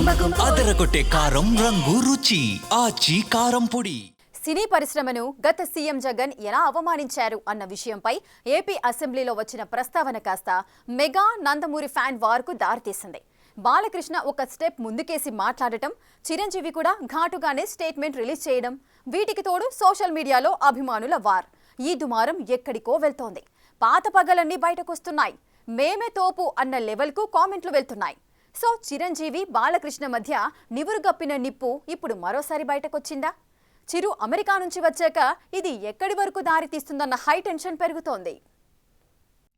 అదరగొట్టే కారం రంగు రుచి ఆచి కారం పొడి. సినీ పరిశ్రమను గత సీఎం జగన్ ఎలా అవమానించారు అన్న విషయంపై ఏపీ అసెంబ్లీలో వచ్చిన ప్రస్తావన కాస్త మెగా నందమూరి ఫ్యాన్ వార్కు దారితీసింది. బాలకృష్ణ ఒక స్టెప్ ముందుకేసి మాట్లాడటం, చిరంజీవి కూడా ఘాటుగానే స్టేట్మెంట్ రిలీజ్ చేయడం, వీటికి తోడు సోషల్ మీడియాలో అభిమానుల వార్. ఈ దుమారం ఎక్కడికో వెళ్తోంది. పాత పగలన్నీ బయటకొస్తున్నాయి. మేమే తోపు అన్న లెవెల్కు కామెంట్లు వెళ్తున్నాయి. సో చిరంజీవి బాలకృష్ణ మధ్య నివురుగప్పిన నిప్పు ఇప్పుడు మరోసారి బయటకొచ్చిందా? చిరు అమెరికా నుంచి వచ్చాక ఇది ఎక్కడి వరకు దారి తీస్తుందన్న హై టెన్షన్ పెరుగుతోంది.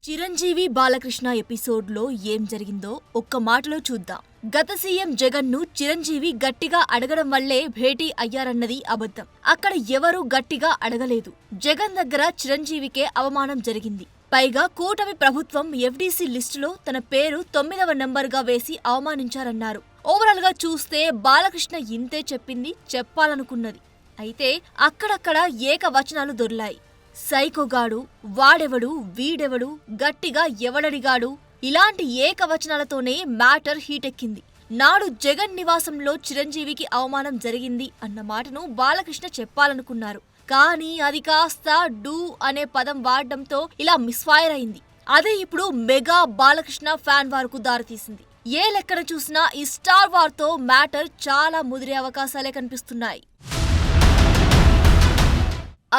చిరంజీవి బాలకృష్ణ ఎపిసోడ్లో ఏం జరిగిందో ఒక్క మాటలో చూద్దాం. గత సీఎం జగన్ ను చిరంజీవి గట్టిగా అడగడం వల్లే భేటీ అయ్యారన్నది అబద్ధం. అక్కడ ఎవరూ గట్టిగా అడగలేదు. జగన్ దగ్గర చిరంజీవికే అవమానం జరిగింది. పైగా కూటమి ప్రభుత్వం ఎఫ్డీసీ లిస్టులో తన పేరు 9వ నెంబర్గా వేసి అవమానించారన్నారు. ఓవరాల్ గా చూస్తే బాలకృష్ణ ఇంతే చెప్పింది చెప్పాలనుకున్నది. అయితే అక్కడక్కడ ఏకవచనాలు దొర్లాయి. సైకోగాడు, వాడెవడు, వీడెవడు, గట్టిగా ఎవడడిగాడు, ఇలాంటి ఏకవచనాలతోనే మ్యాటర్ హీటెక్కింది. నాడు జగన్ నివాసంలో చిరంజీవికి అవమానం జరిగింది అన్న మాటను బాలకృష్ణ చెప్పాలనుకున్నారు. కానీ అది కాస్త డూ అనే పదం వాడడంతో ఇలా మిస్ఫైర్ అయింది. అదే ఇప్పుడు మెగా బాలకృష్ణ ఫ్యాన్ వార్కు దారితీసింది. ఏ లెక్కన చూసినా ఈ స్టార్ వార్తో మ్యాటర్ చాలా ముదిరే అవకాశాలే కనిపిస్తున్నాయి.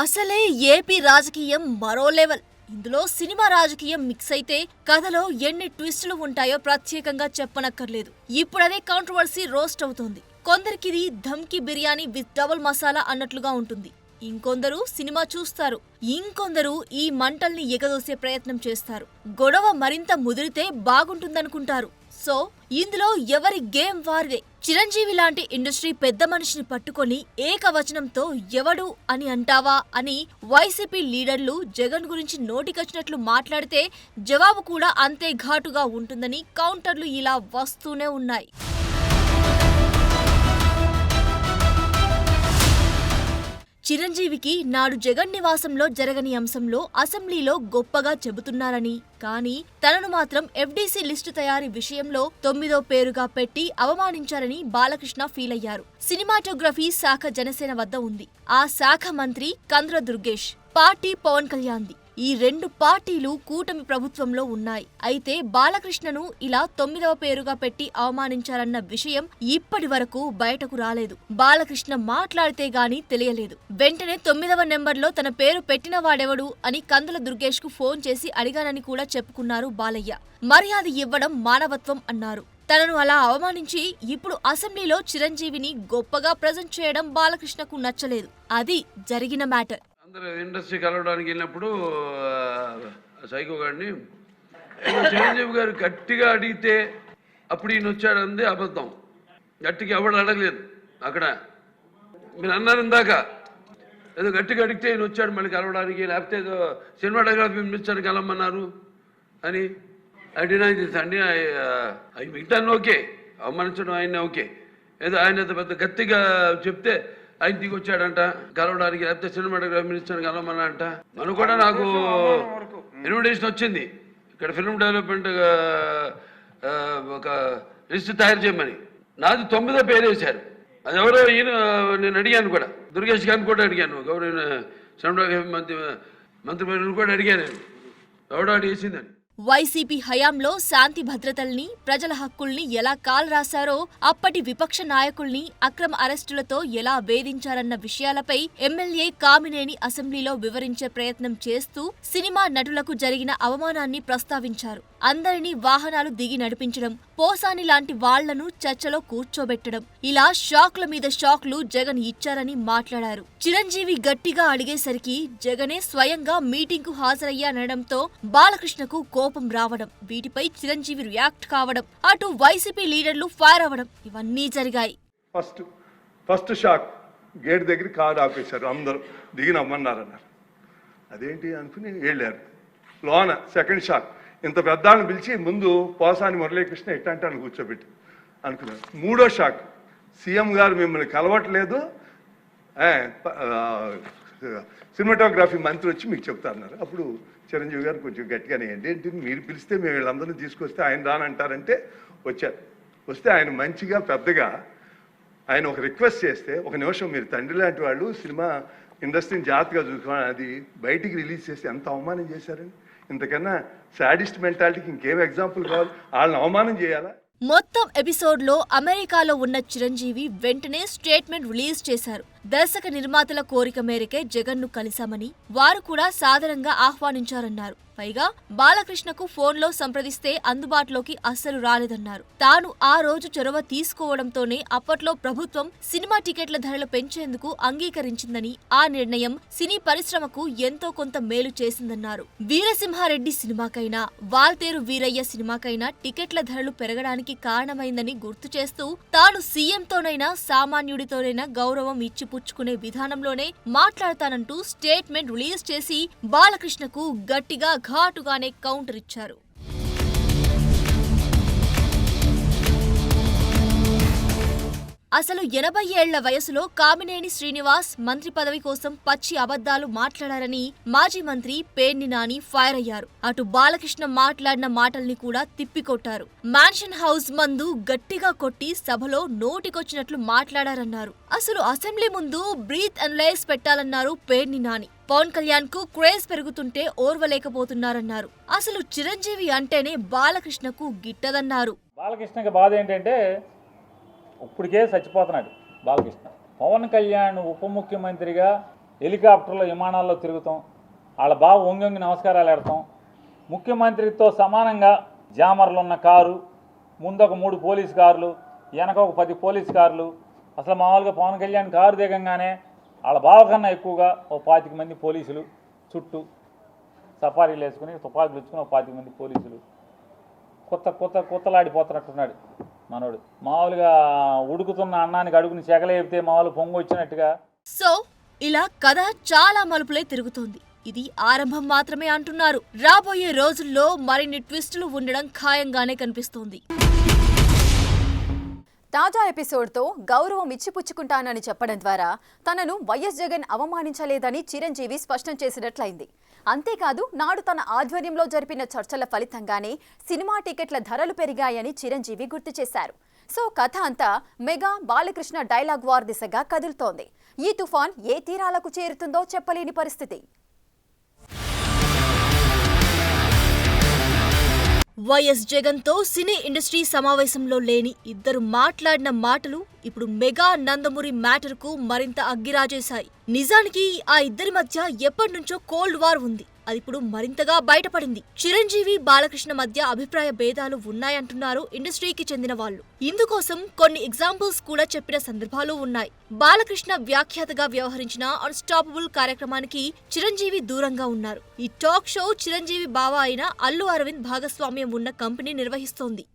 అసలే ఏపీ రాజకీయం మరో లెవెల్. ఇందులో సినిమా రాజకీయం మిక్స్ అయితే కథలో ఎన్ని ట్విస్టులు ఉంటాయో ప్రత్యేకంగా చెప్పనక్కర్లేదు. ఇప్పుడదే కాంట్రవర్సీ రోస్ట్ అవుతోంది. కొందరికిది ధమ్కి బిర్యానీ విత్ డబుల్ మసాలా అన్నట్లుగా ఉంటుంది. ఇంకొందరు సినిమా చూస్తారు, ఇంకొందరు ఈ మంటల్ని ఎగదోసే ప్రయత్నం చేస్తారు. గొడవ మరింత ముదిరితే బాగుంటుందనుకుంటారు. సో ఇందులో ఎవరి గేమ్ వారిదే. చిరంజీవి లాంటి ఇండస్ట్రీ పెద్ద మనిషిని పట్టుకొని ఏకవచనంతో ఎవడు అని అంటావా అని వైసీపీ లీడర్లు జగన్ గురించి నోటికొచ్చినట్లు మాట్లాడితే జవాబు కూడా అంతే ఘాటుగా ఉంటుందని కౌంటర్లు ఇలా వస్తూనే ఉన్నాయి. చిరంజీవికి నాడు జగన్ నివాసంలో జరగని అంశంలో అసెంబ్లీలో గొప్పగా చెబుతున్నారని, కానీ తనను మాత్రం ఎఫ్డీసీ లిస్టు తయారీ విషయంలో 9వ పేరుగా పెట్టి అవమానించారని బాలకృష్ణ ఫీల్ అయ్యారు. సినిమాటోగ్రఫీ శాఖ జనసేన వద్ద ఉంది. ఆ శాఖ మంత్రి కంద్ర దుర్గేష్, పార్టీ పవన్ కళ్యాణ్ది. ఈ రెండు పార్టీలు కూటమి ప్రభుత్వంలో ఉన్నాయి. అయితే బాలకృష్ణను ఇలా 9వ పేరుగా పెట్టి అవమానించారన్న విషయం ఇప్పటి వరకు బయటకు రాలేదు. బాలకృష్ణ మాట్లాడితే గానీ తెలియలేదు. వెంటనే 9వ నెంబర్లో తన పేరు పెట్టిన వాడెవడు అని కందుల దుర్గేష్ కు ఫోన్ చేసి అడిగానని కూడా చెప్పుకున్నారు బాలయ్య. మర్యాద ఇవ్వడం మానవత్వం అన్నారు. తనను అలా అవమానించి ఇప్పుడు అసెంబ్లీలో చిరంజీవిని గొప్పగా ప్రజెంట్ చేయడం బాలకృష్ణకు నచ్చలేదు. అది జరిగిన మ్యాటర్. అందరూ ఇండస్ట్రీ కలవడానికి వెళ్ళినప్పుడు సైకో గారిని చిరంజీవి గారు గట్టిగా అడిగితే అప్పుడు ఈయన వచ్చాడంది అబద్ధం. గట్టిగా ఎవడు అడగలేదు. అక్కడ మీరు అన్నారు ఇందాక ఏదో గట్టిగా అడిగితే ఈయన వచ్చాడు మళ్ళీ కలవడానికి, లేకపోతే ఏదో సినిమాటోగ్రఫీ మినిస్టర్ కలవమన్నారు అని అడిగినా అండి. అవి మిగతా ఓకే, అవమానించడం ఆయన ఓకే, ఏదో ఆయన పెద్ద గట్టిగా చెప్తే ఆయన దిగొచ్చాడంట కలవడానికి, లేకపోతే సినిమాటోగ్రఫీ మినిస్టర్ కలవమన్నాడంట. మనం కూడా నాకు ఇన్విటేషన్ వచ్చింది ఇక్కడ ఫిల్మ్ డెవలప్మెంట్ ఒక లిస్ట్ తయారు చేయమని. నాది 9వ పేరు వేశారు. అది ఎవరో ఈయన నేను అడిగాను కూడా, దుర్గేష్ గారిని కూడా అడిగాను, గౌరవ సినిమాటోగ్రఫీ మంత్రి కూడా అడిగాను, ఎవడో అడిగేసిందని. వైసీపీ హయాంలో శాంతి భద్రతల్ని, ప్రజల హక్కుల్ని ఎలా కాలు రాశారో, అప్పటి విపక్ష నాయకుల్ని అక్రమ అరెస్టులతో ఎలా వేధించారన్న విషయాలపై ఎమ్మెల్యే కామినేని అసెంబ్లీలో వివరించే ప్రయత్నం చేస్తూ సినిమా నటులకు జరిగిన అవమానాన్ని ప్రస్తావించారు. అందరినీ వాహనాలు దిగి నడిపించడం, పోసాని లాంటి వాళ్లను చర్చలో కూర్చోబెట్టడం, ఇలా షాక్ల మీద షాక్లు జగన్ ఇచ్చారని మాట్లాడారు. చిరంజీవి గట్టిగా అడిగేసరికి జగనే స్వయంగా మీటింగ్ కు హాజరయ్యానడంతో బాలకృష్ణకు కోపం రావడం, వీటిపై చిరంజీవి రియాక్ట్ కావడం, అటు వైసీపీ లీడర్లు ఫైర్ అవ్వడం, ఇవన్నీ జరిగాయి. ఫస్ట్ షాక్, గేట్ దగ్గర కారు ఆపేశారు, అందరూ దిగి నమ్మన్నారన్నారు. అదేంటి అనుకుని వెళ్ళారు లోన. సెకండ్ షాక్, ఇంత పెద్దాన్ని పిలిచి ముందు పోసాని మురళీకృష్ణ ఎట్టంటాను కూర్చోబెట్టి అనుకున్నారు. మూడో షాక్, సీఎం గారు మిమ్మల్ని కలవట్లేదు, సినిమాటోగ్రఫీ మంత్రి వచ్చి మీకు చెప్తారన్నారు. అప్పుడు చిరంజీవి గారు కొంచెం గట్టిగానే ఏంటి మీరు పిలిస్తే మేము వీళ్ళందరినీ తీసుకొస్తే ఆయన రానంటారంటే వచ్చారు. వస్తే ఆయన మంచిగా పెద్దగా ఆయన ఒక రిక్వెస్ట్ చేస్తే, ఒక నిమిషం మీరు తండ్రి లాంటి వాళ్ళు సినిమా ఇండస్ట్రీని జాగ్రత్తగా చూసుకోవాలి, అది బయటికి రిలీజ్ చేసి ఎంత అవమానం చేశారని. ఇంతకన్నా సాడిస్ట్ మెంటాలిటీకి ఇంకేం ఎగ్జాంపుల్ కావాలి? వాళ్ళని అవమానం చేయాలా? మొత్తం ఎపిసోడ్లో అమెరికాలో ఉన్న చిరంజీవి వెంటనే స్టేట్మెంట్ రిలీజ్ చేశారు. దర్శక నిర్మాతల కోరిక మేరకే జగన్ను కలిశామని, వారు కూడా సాదరంగా ఆహ్వానించారన్నారు. పైగా బాలకృష్ణకు ఫోన్లో సంప్రదిస్తే అందుబాటులోకి అస్సలు రాలేదన్నారు. తాను ఆ రోజు చొరవ తీసుకోవడంతోనే అప్పట్లో ప్రభుత్వం సినిమా టికెట్ల ధరలు పెంచేందుకు అంగీకరించిందని, ఆ నిర్ణయం సినీ పరిశ్రమకు ఎంతో కొంత మేలు చేసిందన్నారు. వీరసింహారెడ్డి సినిమాకైనా, వాల్తేరు వీరయ్య సినిమాకైనా టికెట్ల ధరలు పెరగడానికి కారణమైందని గుర్తు చేస్తూ, తాను సీఎంతోనైనా సామాన్యుడితోనైనా గౌరవం ఇచ్చిపుచ్చుకునే విధానంలోనే మాట్లాడతానంటూ స్టేట్మెంట్ రిలీజ్ చేసి బాలకృష్ణకు గట్టిగా ఘాటుగానే కౌంటర్ ఇచ్చారు. అసలు 80 ఏళ్ల వయసులో కామినేని శ్రీనివాస్ మంత్రి పదవి కోసం పచ్చి అబద్ధాలు మాట్లాడారని మాజీ మంత్రి పేర్ని నాని ఫైర్ అయ్యారు. అటు బాలకృష్ణ మాట్లాడిన మాటల్ని కూడా తిప్పికొట్టారు. మ్యాన్షన్ హౌస్ మందు గట్టిగా కొట్టి సభలో నోటికొచ్చినట్లు మాట్లాడారన్నారు. అసలు అసెంబ్లీ ముందు బ్రీత్ అనలైజ్ పెట్టాలన్నారు పేర్ని నాని. పవన్ కళ్యాణ్ కు క్రేజ్ పెరుగుతుంటే ఓర్వలేకపోతున్నారన్నారు. అసలు చిరంజీవి అంటేనే బాలకృష్ణకు గిట్టదన్నారు. బాలకృష్ణకి బాధ ఏంటంటే ఇప్పటికే చచ్చిపోతున్నాడు బాలకృష్ణ. పవన్ కళ్యాణ్ ఉప ముఖ్యమంత్రిగా హెలికాప్టర్లో విమానాల్లో తిరుగుతాం, వాళ్ళ బావ వంగి నమస్కారాలు పెడతాం, ముఖ్యమంత్రితో సమానంగా జామర్లు ఉన్న కారు, ముందు ఒక 3 పోలీస్ కార్లు, వెనక ఒక 10 పోలీస్ కార్లు. అసలు మామూలుగా పవన్ కళ్యాణ్ కారు దిగంగానే వాళ్ళ బావ కన్నా ఎక్కువగా ఓ 25 మంది పోలీసులు చుట్టూ సఫారీలు వేసుకుని తుపాకులు ఇచ్చుకుని ఓ 25 మంది పోలీసులు. కొత్తలాడిపోతున్నట్టున్నాడు మనోడు. మామూలుగా ఉడుకుతున్న అన్నానికి అడుగుని చెగలేపితే మామూలు పొంగు వచ్చినట్టుగా. సో ఇలా కథ చాలా మలుపులే తిరుగుతోంది. ఇది ఆరంభం మాత్రమే అంటున్నారు. రాబోయే రోజుల్లో మరిన్ని ట్విస్టులు ఉండడం ఖాయంగానే కనిపిస్తోంది. తాజా ఎపిసోడ్తో గౌరవం ఇచ్చిపుచ్చుకుంటానని చెప్పడం ద్వారా తనను వైఎస్ జగన్ అవమానించలేదని చిరంజీవి స్పష్టం చేసినట్లయింది. అంతేకాదు, నాడు తన ఆధ్వర్యంలో జరిపిన చర్చల ఫలితంగానే సినిమా టికెట్ల ధరలు పెరిగాయని చిరంజీవి గుర్తు చేశారు. సో కథ అంతా మెగా బాలకృష్ణ డైలాగ్ వార్ దిశగా కదులుతోంది. ఈ తుఫాన్ ఏ తీరాలకు చేరుతుందో చెప్పలేని పరిస్థితి. వైఎస్ జగన్ తో సినీ ఇండస్ట్రీ సమావేశంలో లేని ఇద్దరు మాట్లాడిన మాటలు ఇప్పుడు మెగా నందమూరి మ్యాటర్ కు మరింత అగ్గిరాజేశాయి. నిజానికి ఆ ఇద్దరి మధ్య ఎప్పటినుంచో కోల్డ్ వార్ ఉంది. అది ఇప్పుడు మరింతగా బయటపడింది. చిరంజీవి బాలకృష్ణ మధ్య అభిప్రాయ భేదాలు ఉన్నాయంటున్నారు ఇండస్ట్రీకి చెందిన వాళ్ళు. ఇందుకోసం కొన్ని ఎగ్జాంపుల్స్ కూడా చెప్పిన సందర్భాలు ఉన్నాయి. బాలకృష్ణ వ్యాఖ్యాతగా వ్యవహరించిన అన్స్టాపబుల్ కార్యక్రమానికి చిరంజీవి దూరంగా ఉన్నారు. ఈ టాక్ షో చిరంజీవి బావ అయిన అల్లు అరవింద్ భాగస్వామ్యం ఉన్న కంపెనీ నిర్వహిస్తోంది.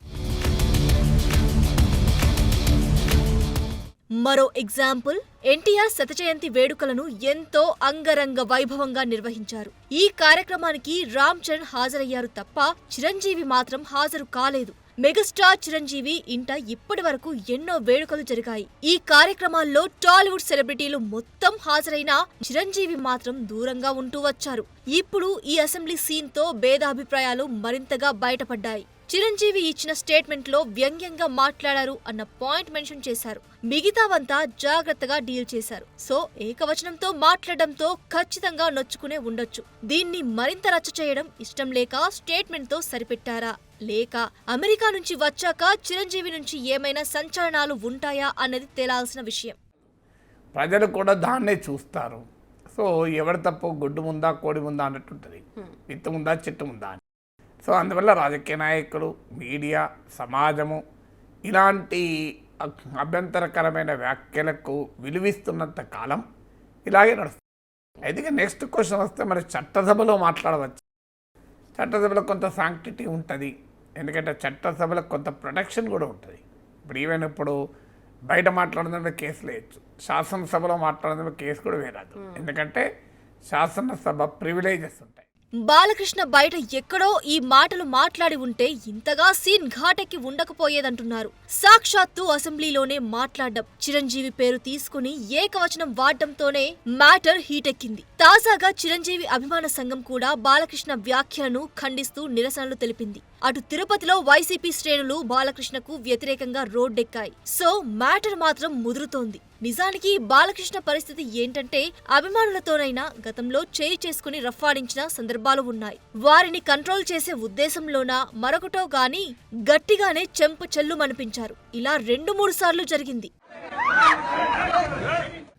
మరో ఎగ్జాంపుల్, ఎన్టీఆర్ శతజయంతి వేడుకలను ఎంతో అంగరంగ వైభవంగా నిర్వహించారు. ఈ కార్యక్రమానికి రామ్ చరణ్ హాజరయ్యారు తప్ప చిరంజీవి మాత్రం హాజరు కాలేదు. మెగాస్టార్ చిరంజీవి ఇంట ఇప్పటి వరకు ఎన్నో వేడుకలు జరిగాయి. ఈ కార్యక్రమాల్లో టాలీవుడ్ సెలబ్రిటీలు మొత్తం హాజరైనా చిరంజీవి మాత్రం దూరంగా ఉంటూ వచ్చారు. ఇప్పుడు ఈ అసెంబ్లీ సీన్ తో భేదాభిప్రాయాలు మరింతగా బయటపడ్డాయి. చిరంజీవి ఇచ్చిన స్టేట్మెంట్ లో వ్యంగ్యంగా మాట్లాడారు అన్న పాయింట్ మెన్షన్ చేశారు. మిగతావంతా జాగ్రత్తగా డీల్ చేశారు. సో ఏకవచనంతో మాట్లాడడంతో ఖచ్చితంగా నొచ్చుకునే ఉండొచ్చు. దీన్ని మరింత రచ్చ చేయడం ఇష్టం లేక స్టేట్మెంట్ తో సరిపెట్టారా, లేక అమెరికా నుంచి వచ్చాక చిరంజీవి నుంచి ఏమైనా సంచలనాలు ఉంటాయా అన్నది తేలాల్సిన విషయం. ప్రజలు కూడా దాన్నే చూస్తారు. సో ఎవరి తప్పు, గుడ్డు ముందా కోడి ముందా అన్నట్టుంటుంది, విత్తు ముందా చెట్టు ముందా. సో అందువల్ల రాజకీయ నాయకులు, మీడియా, సమాజము ఇలాంటి అభ్యంతరకరమైన వ్యాఖ్యలకు విలువిస్తున్నంత కాలం ఇలాగే నడుస్తుంది. అయితే నెక్స్ట్ క్వశ్చన్ వస్తే మరి చట్టసభలో మాట్లాడవచ్చు. చట్టసభలో కొంత శాంక్టిటీ ఉంటుంది, ఎందుకంటే చట్టసభలో కొంత ప్రొటెక్షన్ కూడా ఉంటుంది. ఇప్పుడు ఈవెన్ ఇప్పుడు బయట మాట్లాడడం కేసు లేయచ్చు, శాసనసభలో మాట్లాడడం కేసు కూడా వేరాదు, ఎందుకంటే శాసనసభ ప్రివిలేజెస్ ఉంటాయి. బాలకృష్ణ బయట ఎక్కడో ఈ మాటలు మాట్లాడి ఉంటే ఇంతగా సీన్ ఘాటెక్కి ఉండకపోయేదంటున్నారు. సాక్షాత్తు అసెంబ్లీలోనే మాట్లాడడం, చిరంజీవి పేరు తీసుకుని ఏకవచనం వాడడంతోనే మ్యాటర్ హీటెక్కింది. తాజాగా చిరంజీవి అభిమాన సంఘం కూడా బాలకృష్ణ వ్యాఖ్యలను ఖండిస్తూ నిరసనలు తెలిపింది. అటు తిరుపతిలో వైసీపీ శ్రేణులు బాలకృష్ణకు వ్యతిరేకంగా రోడ్డెక్కాయి. సో మ్యాటర్ మాత్రం ముదురుతోంది. నిజానికి బాలకృష్ణ పరిస్థితి ఏంటంటే అభిమానులతోనైనా గతంలో చేయి చేసుకుని రఫ్ఫాడించిన సందర్భాలు ఉన్నాయి. వారిని కంట్రోల్ చేసే ఉద్దేశంలోనా మరొకటో గాని గట్టిగానే చెంప చెల్లుమనిపించారు. ఇలా 2-3 సార్లు జరిగింది.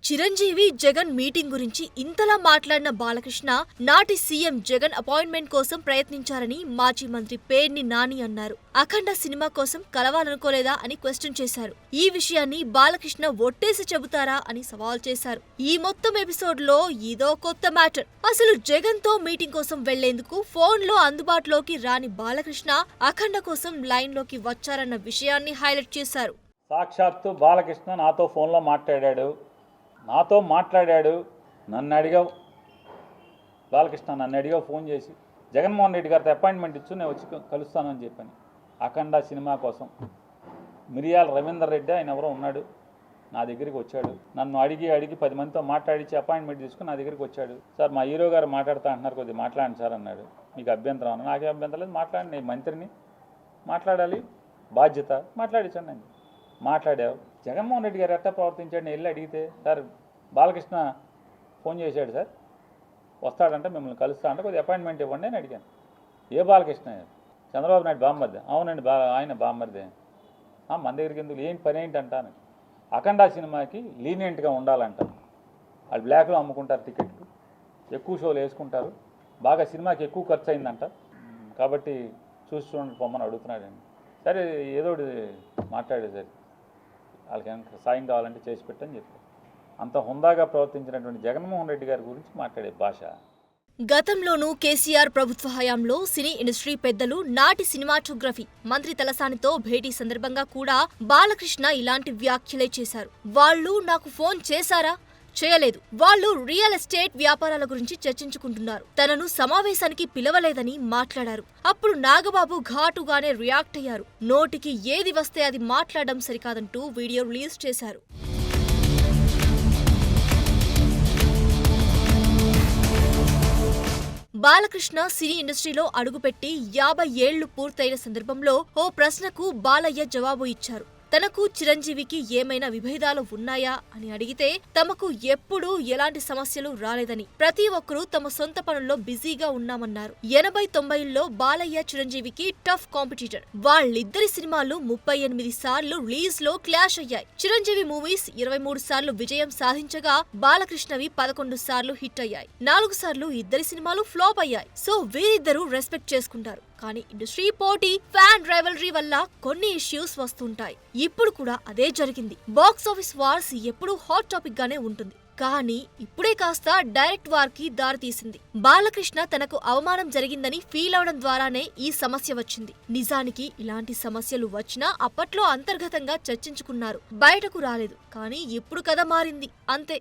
చిరంజీవి జగన్ మీటింగ్ గురించి ఇంతలా మాట్లాడిన బాలకృష్ణ నాటి సీఎం జగన్ అపాయింట్మెంట్ కోసం ప్రయత్నించారని మాజీ మంత్రి పేర్ని నాని అన్నారు. అఖండ సినిమా కోసం కలవాలనుకోలేదా అని క్వశ్చన్ చేశారు. ఈ విషయాన్ని బాలకృష్ణ ఒట్టేసి చెబుతారా అని సవాల్ చేశారు. ఈ మొత్తం ఎపిసోడ్ లో ఇదో కొత్త మ్యాటర్. అసలు జగన్ తో మీటింగ్ కోసం వెళ్లేందుకు ఫోన్ లో అందుబాటులోకి రాని బాలకృష్ణ అఖండ కోసం లైన్ లోకి వచ్చారన్న విషయాన్ని హైలైట్ చేశారు. సాక్షాత్తు బాలకృష్ణ నాతో ఫోన్లో మాట్లాడాడు. నన్ను అడిగావు బాలకృష్ణ, నన్ను అడిగావు ఫోన్ చేసి జగన్మోహన్ రెడ్డి గారితో అపాయింట్మెంట్ ఇచ్చు నేను వచ్చి కలుస్తానని చెప్పని. అఖండ సినిమా కోసం మిరియాల రవీందర్ రెడ్డి ఆయన ఎవరో ఉన్నాడు, నా దగ్గరికి వచ్చాడు. నన్ను అడిగి 10 మందితో మాట్లాడించి అపాయింట్మెంట్ తీసుకుని నా దగ్గరికి వచ్చాడు. సార్ మా హీరో గారు మాట్లాడుతా అంటున్నారు, కొద్దిగా మాట్లాడండి సార్ అన్నాడు. మీకు అభ్యంతరం అన్నా? నాకే అభ్యంతరం లేదు, మాట్లాడండి, నేను మంత్రిని, మాట్లాడాలి, బాధ్యత, మాట్లాడించండి అని. మాట్లాడావు. జగన్మోహన్ రెడ్డి గారు ఎట్లా ప్రవర్తించాడు నేను వెళ్ళి అడిగితే, సార్ బాలకృష్ణ ఫోన్ చేశాడు సార్, వస్తాడంటే మిమ్మల్ని కలుస్తా అంటే కొద్దిగా అపాయింట్మెంట్ ఇవ్వండి అని అడిగాను. ఏ బాలకృష్ణ? చంద్రబాబు నాయుడు బామ్మర్దే. అవునండి, ఆయన బామ్మర్దే. మన దగ్గరికి ఎందుకు, ఏంటి పని ఏంటి అంటాను. అఖండ సినిమాకి లీనియంట్గా ఉండాలంట. వాళ్ళు బ్లాక్లో అమ్ముకుంటారు టికెట్లు, ఎక్కువ షోలు వేసుకుంటారు, బాగా సినిమాకి ఎక్కువ ఖర్చు అయిందంట, కాబట్టి చూసి చూడండి పొమ్మని అడుగుతున్నాడండి. సరే ఏదో మాట్లాడేది సార్, వాళ్ళకి సాయం కావాలంటే చేసి పెట్టని చెప్పి. అంత హుందాగా ప్రవర్తించినటువంటి జగన్మోహన్ రెడ్డి గారి గురించి మాట్లాడే భాష. గతంలోనూ కేసీఆర్ ప్రభుత్వ హయాంలో సినీ ఇండస్ట్రీ పెద్దలు, నాటి సినిమాటోగ్రఫీ మంత్రి తలసానితో భేటీ సందర్భంగా కూడా బాలకృష్ణ ఇలాంటి వ్యాఖ్యలే చేశారు. వాళ్ళు నాకు ఫోన్ చేశారా? చేయలేదు. వాళ్ళు రియల్ ఎస్టేట్ వ్యాపారాల గురించి చర్చించుకుంటున్నారు, తనను సమావేశానికి పిలవలేదని మాట్లాడారు. అప్పుడు నాగబాబు ఘాటుగానే రియాక్ట్ అయ్యారు. నోటికి ఏది వస్తే అది మాట్లాడడం సరికాదంటూ వీడియో రిలీజ్ చేశారు. బాలకృష్ణ సినీ ఇండస్ట్రీలో అడుగుపెట్టి 50 ఏళ్లు పూర్తయిన సందర్భంలో ఓ ప్రశ్నకు బాలయ్య జవాబు ఇచ్చారు. తనకు చిరంజీవికి ఏమైనా విభేదాలు ఉన్నాయా అని అడిగితే తమకు ఎప్పుడూ ఎలాంటి సమస్యలు రాలేదని, ప్రతి ఒక్కరూ తమ సొంత పనుల్లో బిజీగా ఉన్నామన్నారు. 80-90ల్లో బాలయ్య చిరంజీవికి టఫ్ కాంపిటీటర్. వాళ్ళిద్దరి సినిమాలు 38 సార్లు రిలీజ్ లో క్లాష్ అయ్యాయి. చిరంజీవి మూవీస్ 23 సార్లు విజయం సాధించగా బాలకృష్ణవి 11 సార్లు హిట్ అయ్యాయి. 4 సార్లు ఇద్దరి సినిమాలు ఫ్లాప్ అయ్యాయి. సో వీరిద్దరూ రెస్పెక్ట్ చేసుకుంటారు. కానీ ఇండస్ట్రీ పోటీ, ఫ్యాన్ రైవలరీ వల్ల కొన్ని ఇష్యూస్ వస్తుంటాయి. ఇప్పుడు కూడా అదే జరిగింది. బాక్స్ ఆఫీస్ వార్స్ ఎప్పుడూ హాట్ టాపిక్ గానే ఉంటుంది. కానీ ఇప్పుడే కాస్త డైరెక్ట్ వార్ కి దారితీసింది. బాలకృష్ణ తనకు అవమానం జరిగిందని ఫీల్ అవడం ద్వారానే ఈ సమస్య వచ్చింది. నిజానికి ఇలాంటి సమస్యలు వచ్చినా అప్పట్లో అంతర్గతంగా చర్చించుకున్నారు, బయటకు రాలేదు. కానీ ఇప్పుడు కథ మారింది, అంతే.